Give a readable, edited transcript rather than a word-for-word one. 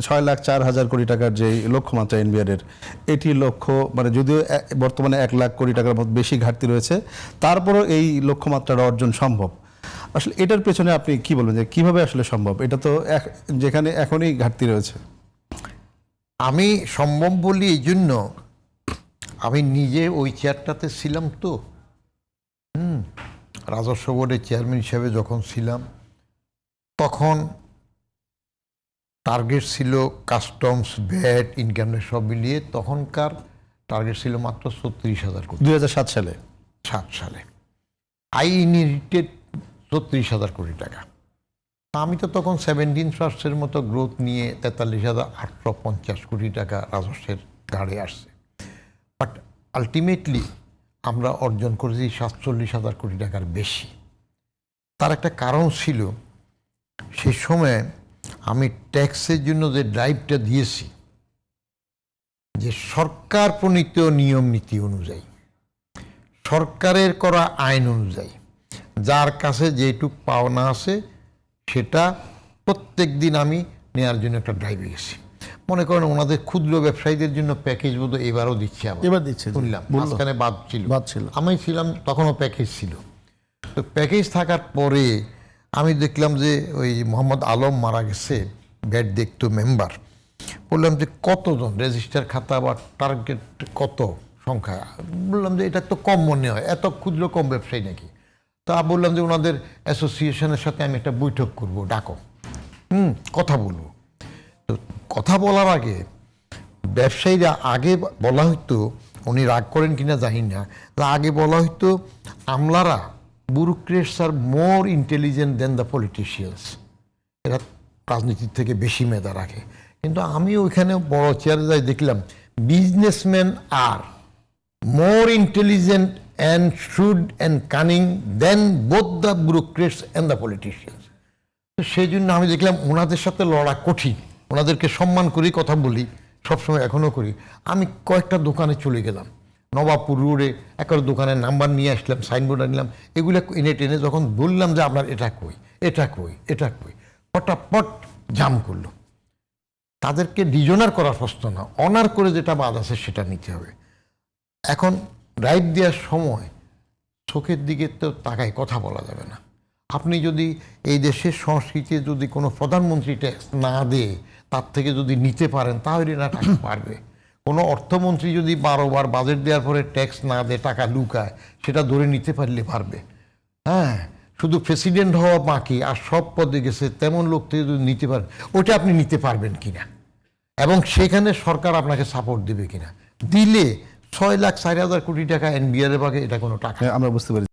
6,04,000 কোটি টাকার যে লক্ষ্যমাত্রা এনবিআর এর, এটি লক্ষ্য মানে যদিও বর্তমানে 1,00,000 কোটি টাকার মতো বেশি ঘাটতি রয়েছে, তারপরও এই লক্ষ্যমাত্রার অর্জন সম্ভব। আসলে এটার পেছনে আপনি কি বলবেন যে কিভাবে আসলে সম্ভব? এটা তো যেখানে এখনই ঘাটতি রয়েছে। আমি সম্ভব বলি এই জন্য, আমি নিজে ওই চেয়ারটাতে ছিলাম তো, রাজস্ব বোর্ডের চেয়ারম্যান হিসেবে যখন ছিলাম, তখন টার্গেট ছিল কাস্টমস, ভ্যাট, ইনকাম ট্যাক্স সব মিলিয়ে তখনকার টার্গেট ছিল মাত্র 36,000 কোটি। 2007 সালে 7 সালে আই ইনহেরিটেড 36,000 কোটি টাকা। আমি তো তখন 17% মতো গ্রোথ নিয়ে 43,850 কোটি টাকা রাজস্বের ঘাড়ে আসছে। বাট আলটিমেটলি আমরা অর্জন করেছি 47,000 কোটি টাকার বেশি। তার একটা কারণ ছিল, সে সময় আমি ট্যাক্সের জন্য যে ড্রাইভটা দিয়েছি, যে সরকার প্রণীত নিয়ম নীতি অনুযায়ী, সরকারের করা আইন অনুযায়ী যার কাছে যেটুক পাওনা আছে সেটা প্রত্যেক দিন আমি নেওয়ার জন্য একটা ড্রাইভে গেছি। মনে করেন ওনাদের ক্ষুদ্র ব্যবসায়ীদের জন্য প্যাকেজ বোধ এবারও দিচ্ছে, এবার দিচ্ছে, শুনলাম মাঝখানে বাদ ছিল, আমি ছিলাম তখনও প্যাকেজ ছিল। তো প্যাকেজ থাকার পরে আমি দেখলাম যে ওই মোহাম্মদ আলম মারা গেছে, ব্যাট দেখতো মেম্বার, বললাম যে কতজন রেজিস্টার খাতা বা টার্গেট কত সংখ্যা, বললাম যে এটা তো কম মনে হয়, এত ক্ষুদ্র কম ব্যবসায়ী নাকি। তা বললাম যে ওনাদের অ্যাসোসিয়েশনের সাথে আমি একটা বৈঠক করব, ডাকো, কথা বলবো। তো কথা বলার আগে ব্যবসায়ীরা আগে বলা হইতো, উনি রাগ করেন কিনা জানি না, আগে বলা হইতো আমলারা, bureaucrats are more intelligent than the politicians, এরা রাজনীতির থেকে বেশি মেধা রাখে। কিন্তু আমি ওইখানে বড় চেয়ারে যাই দেখলাম businessman are more intelligent and shrewd and cunning than both the bureaucrats and the politicians. তো সেই জন্য আমি দেখলাম ওনাদের সাথে লড়া কঠিন, ওনাদেরকে সম্মান করি, কথা বলি, সবসময় এখনও করি। আমি কয়েকটা দোকানে চলে গেলাম, নবাবপুর রোডে একটা দোকানের নাম্বার নিয়ে আসলাম, সাইনবোর্ড আনলাম, এগুলো এনে টেনে যখন বললাম যে আপনার এটা কই, এটা কই, এটা কই, পটাপট জাম করলো। তাদেরকে ডিজনার করার প্রশ্ন না, অনার করে যেটা বাদ আছে সেটা নিতে হবে। এখন রাইট দেওয়ার সময় চোখের দিকে তো তাকায় কথা বলা যাবে না। আপনি যদি এই দেশের সংস্কৃতিতে যদি কোনো প্রধানমন্ত্রী ট্যাক্স না দেয়, তার থেকে যদি নিতে পারেন তাহলে না টাকা পারবে। কোনো অর্থমন্ত্রী যদি 12 বার বাজেট দেওয়ার পরে ট্যাক্স না দেয়, টাকা লুকায়, সেটা ধরে নিতে পারলে পারবে। হ্যাঁ, শুধু প্রেসিডেন্ট হওয়া বাকি, আর সব পদে গেছে তেমন লোক থেকে যদি নিতে পারেন, ওটা আপনি নিতে পারবেন কিনা, এবং সেখানে সরকার আপনাকে সাপোর্ট দেবে কিনা। দিলে 6,04,000 কোটি টাকা এনবিআর এর ভাগে, এটা কোনো টাকা আমরা বুঝতে পারি।